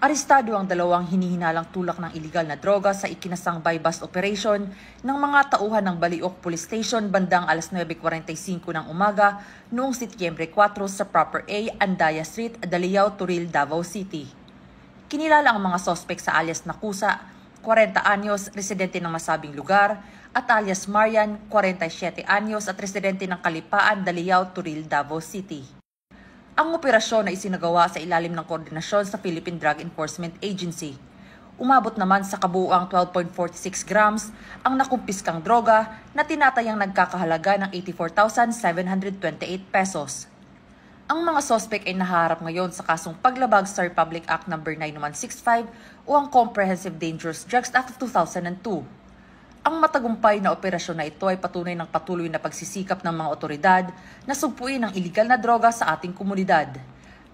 Arestado ang dalawang hinihinalang tulak ng iligal na droga sa ikinasang buy-bust operation ng mga tauhan ng Baliok Police Station bandang alas 9:45 ng umaga noong Setyembre 4 sa Proper A, Andaya Street, Daliao, Turil, Davao City. Kinilala ang mga sospek sa alias Nakusa, 40 anyos, residente ng masabing lugar, at alias Marian, 47 anyos at residente ng Kalipaan, Daliao, Turil, Davao City. Ang operasyon ay isinagawa sa ilalim ng koordinasyon sa Philippine Drug Enforcement Agency. Umabot naman sa kabuuang 12.46 grams ang nakumpiskang droga na tinatayang nagkakahalaga ng 84,728 pesos. Ang mga sospek ay nahaharap ngayon sa kasong paglabag sa Republic Act No. 9165 o ang Comprehensive Dangerous Drugs Act of 2002. Ang matagumpay na operasyon na ito ay patunay ng patuloy na pagsisikap ng mga otoridad na sugpuin ang iligal na droga sa ating komunidad.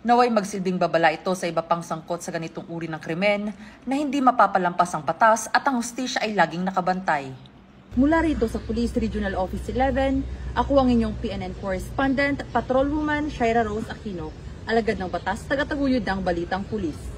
Naway magsilbing babala ito sa iba pang sangkot sa ganitong uri ng krimen na hindi mapapalampas ang batas at ang hustisya ay laging nakabantay. Mula rito sa Police Regional Office 11, ako ang inyong PNN Correspondent, Patrolwoman Shaira Rose Aquino, alagad ng batas, tagataguyod ng Balitang Pulis.